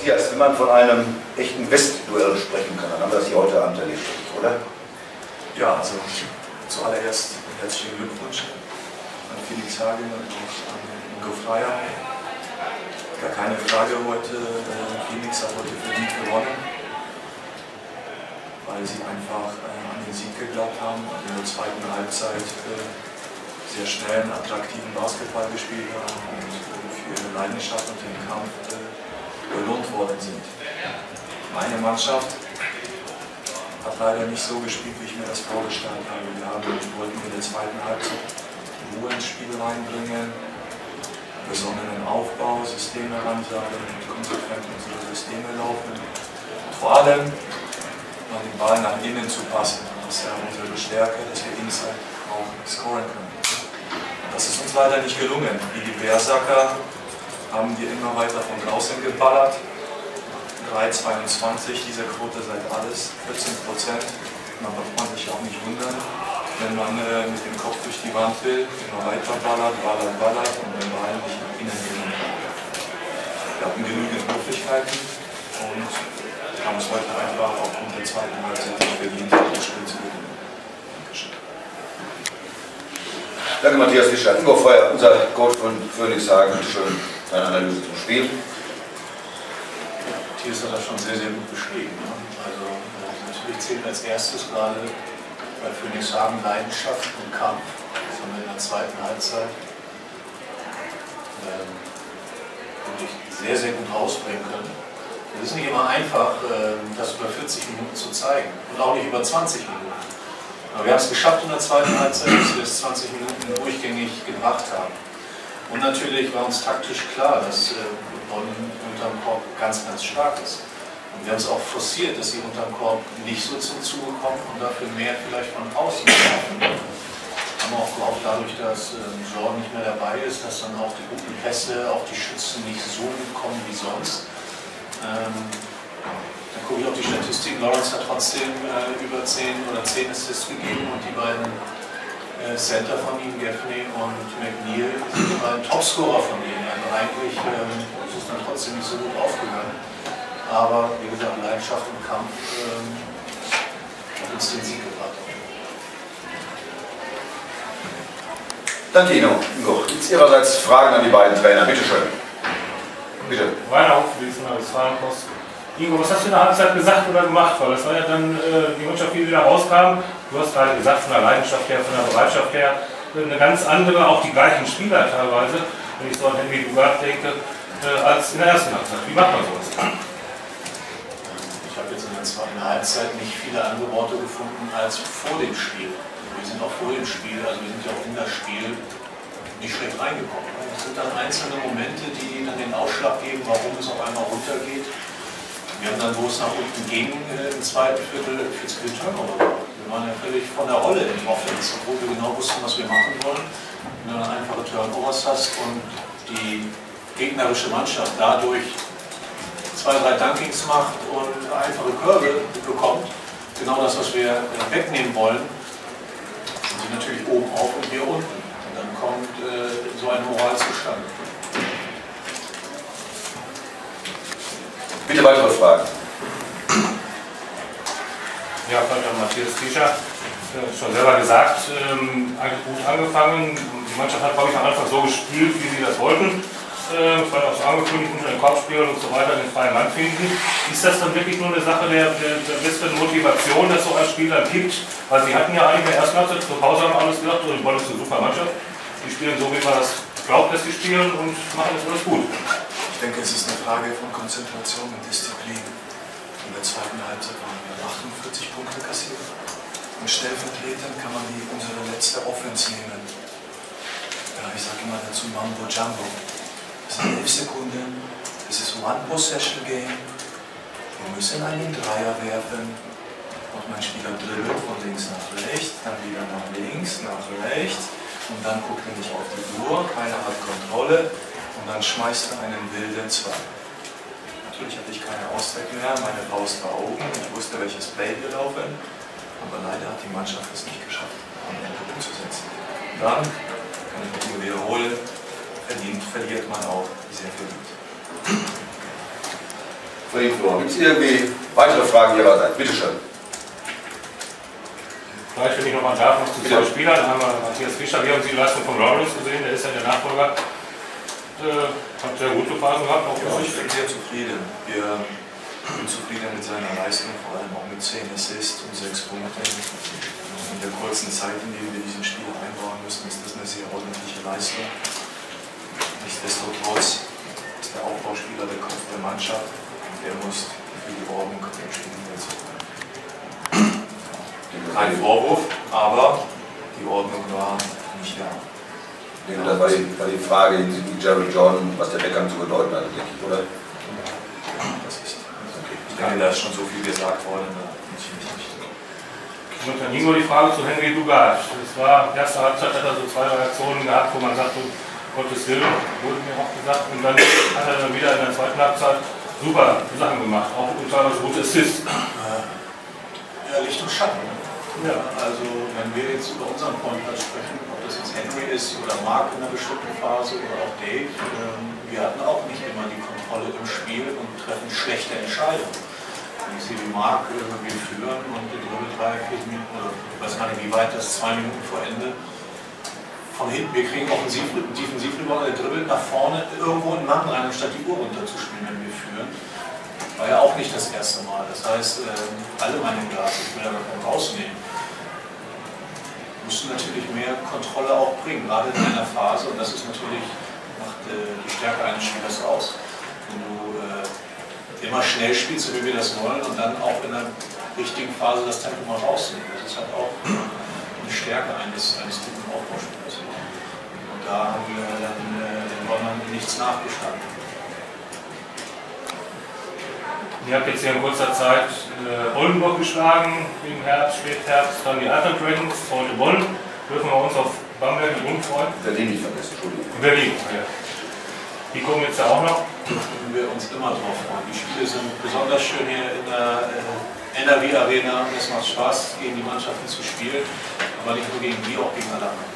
Matthias, wenn man von einem echten Westduell sprechen kann, dann haben wir das hier heute Abend erlebt, oder? Ja, also zuallererst herzlichen Glückwunsch an Felix Hagen und an Ingo Freier. Gar keine Frage heute, Felix hat heute verdient gewonnen, weil sie einfach an den Sieg geglaubt haben und in der zweiten Halbzeit sehr schnell einen attraktiven Basketball gespielt haben und für ihre Leidenschaft und den Kampf belohnt worden sind. Meine Mannschaft hat leider nicht so gespielt, wie ich mir das vorgestellt habe. Wir wollten in der zweiten Halbzeit Ruhe ins Spiel reinbringen, besonnenen Aufbau, Systeme ransagen und konsequent unsere Systeme laufen. Und vor allem noch den Ball nach innen zu passen. Das ist ja unsere Stärke, dass wir inside auch scoren können. Und das ist uns leider nicht gelungen. Die Berserker haben wir immer weiter von draußen geballert. 3,22, diese Quote seit alles, 14%. Da darf man sich auch nicht wundern, wenn man mit dem Kopf durch die Wand will, immer weiter ballert und den Ball nicht nach innen genommen. Wir hatten genügend Möglichkeiten und haben es heute einfach aufgrund der zweiten Halbzeit nicht verdient, das Spiel zu gewinnen. Dankeschön. Danke Matthias Fischer. Ingo Freier, unser Coach von Phoenix Hagen, schön deine Analyse zum Spiel. Matthias hat das schon sehr, sehr gut beschrieben. Also natürlich zählt als erstes gerade bei Phoenix Hagen Leidenschaft und Kampf. Das haben wir in der zweiten Halbzeit wirklich sehr, sehr gut rausbringen können. Es ist nicht immer einfach, das über 40 Minuten zu zeigen und auch nicht über 20 Minuten. Aber wir haben es geschafft in der zweiten Halbzeit, dass wir es 20 Minuten durchgängig gebracht haben. Und natürlich war uns taktisch klar, dass Bonn unterm Korb ganz, ganz stark ist. Und wir haben es auch forciert, dass sie unterm Korb nicht so zum Zuge kommen und dafür mehr vielleicht von außen laufen. Haben auch gehofft, dadurch, dass Jordan nicht mehr dabei ist, dass dann auch die guten Pässe, auch die Schützen nicht so gut kommen wie sonst. Dann gucke ich auf die Statistik. Lawrence hat trotzdem über 10 Assists gegeben und die beiden Center von ihm, Gaffney und McNeil, sind die beiden Topscorer von ihnen. Also eigentlich ist es dann trotzdem nicht so gut aufgegangen. Aber wie gesagt, Leidenschaft und Kampf hat uns den Sieg gebracht. Danke Ingo. Jetzt Ihrerseits Fragen an die beiden Trainer. Bitte schön. Bitte. Rainer Hochfließ von der Westfalenpost. Ingo, was hast du in der Halbzeit gesagt oder gemacht? Weil das war ja dann die Mannschaft, die wieder rauskam. Du hast gerade gesagt, von der Leidenschaft her, von der Bereitschaft her, eine ganz andere, auch die gleichen Spieler teilweise, wenn ich so an Henry Dugard denke, als in der ersten Halbzeit. Wie macht man sowas? Ich habe jetzt in der zweiten Halbzeit nicht viele andere Worte gefunden als vor dem Spiel. Wir sind auch vor dem Spiel, also wir sind ja auch in das Spiel nicht schlecht reingekommen. Es sind dann einzelne Momente, die dann den Ausschlag geben, warum es auf einmal runtergeht. Wir haben dann, wo es nach unten ging, im zweiten Viertel viel zu viel Turnover gemacht. Wir waren ja völlig von der Rolle im Offense, obwohl wir genau wussten, was wir machen wollen. Wenn du dann einfache Turnovers hast und die gegnerische Mannschaft dadurch 2, 3 Dunkings macht und einfache Körbe bekommt, genau das, was wir wegnehmen wollen, sind sie natürlich oben auf und wir unten. Und dann kommt so eine Moral zustande. Bitte weitere Fragen. Ja, Matthias Fischer, schon selber gesagt, eigentlich gut angefangen. Die Mannschaft hat, glaube ich, am Anfang so gespielt, wie sie das wollten. Es war auch so angekündigt, unter den Kopfspielern und so weiter, den freien Mann finden. Ist das dann wirklich nur eine Sache der besseren Motivation, dass so ein Spiel dann gibt? Weil sie hatten ja eigentlich in der ersten Halbzeit zur Pause haben alles gesagt, die Bonn ist eine super Mannschaft. Die spielen so, wie man das glaubt, dass sie spielen und machen das alles gut. Ich denke, es ist eine Frage von Konzentration und Disziplin. In der zweiten Halbzeit haben wir 48 Punkte kassiert. Und stellvertretend kann man unsere letzte Offense nehmen. Ja, ich sage immer dazu Mambo Jumbo. Das sind 11 Sekunden, es ist One-Possession-Game. Wir müssen einen Dreier werfen. Und mein Spieler dribbelt von links nach rechts, dann wieder nach links, nach rechts. Und dann guckt er nicht auf die Uhr, keiner hat Kontrolle. Und dann schmeißt er einen wilden Zwei. Natürlich hatte ich keine Auszeit mehr, meine Faust war oben, ich wusste, welches Play wir laufen, aber leider hat die Mannschaft es nicht geschafft, am Ende umzusetzen. Und dann, kann ich nur wiederholen, verliert man auch sehr verdient. Verdient verloren. Gibt es irgendwie weitere Fragen Ihrerseits? Bitte schön. Vielleicht, wenn ich nochmal darf, noch zu zwei Spielern. Dann haben wir Matthias Fischer. Wie haben Sie die Leistung von Lawrence gesehen? Der ist ja der Nachfolger. Hat sehr gute Phasen gehabt. Auch Ja, ich bin sehr zufrieden. Ich bin zufrieden mit seiner Leistung, vor allem auch mit 10 Assists und 6 Punkten. In der kurzen Zeit, in der wir diesen Spiel einbauen müssen, ist das eine sehr ordentliche Leistung. Nichtsdestotrotz ist der Aufbauspieler der Kopf der Mannschaft und der muss für die Ordnung im Spiel sein. Kein Vorwurf, aber die Ordnung war nicht da. Das war die Frage, die Jerry Jordan, was der Beckham zu bedeuten hat, denke ich, oder? Das ist. Ich denke, da ist schon so viel gesagt worden. Und dann ging nur die Frage zu Henry Dugas. Das war, erste Halbzeit hat er so 2 Reaktionen gehabt, wo man sagt, Gottes Willen, wurde mir auch gesagt. Und dann hat er dann wieder in der zweiten Halbzeit super Sachen gemacht, auch teilweise gute Assists. Ja, Licht und Schatten. Ja, also wenn wir jetzt über unseren Point sprechen, ob das jetzt Henry ist oder Mark in einer bestimmten Phase oder auch Dave, wir hatten auch nicht immer die Kontrolle im Spiel und treffen schlechte Entscheidungen. Wenn ich sehe, wie Mark wir führen und wir dribbeln 3, 4 Minuten, oder ich weiß gar nicht, wie weit das 2 Minuten vor Ende, von hinten, wir kriegen offensiv Rebound, der dribbelt nach vorne irgendwo einen Mann rein, anstatt die Uhr runterzuspielen, wenn wir führen. War ja auch nicht das erste Mal. Das heißt, alle meine Glas, ich will da gar keinen rausnehmen, müssen natürlich mehr Kontrolle auch bringen, gerade in einer Phase, und das ist natürlich, macht die Stärke eines Spielers aus. Wenn du immer schnell spielst, wie wir das wollen, und dann auch in der richtigen Phase das Tempo mal rausnehmen. Das ist halt auch eine Stärke eines guten Aufbauspielers. Und da haben wir dann den London nichts nachgestanden. Ihr habt jetzt hier in kurzer Zeit Oldenburg geschlagen, im Herbst, Spätherbst, dann die Alter Dragons, heute Bonn. Dürfen wir uns auf Bamberg und Grund freuen? Berlin nicht vergessen, Entschuldigung. Berlin, ja. Die kommen jetzt ja auch noch. Können wir uns immer drauf freuen. Die Spiele sind besonders schön hier in der NRW Arena. Es macht Spaß, gegen die Mannschaften zu spielen, aber nicht nur gegen die, auch gegen alle anderen.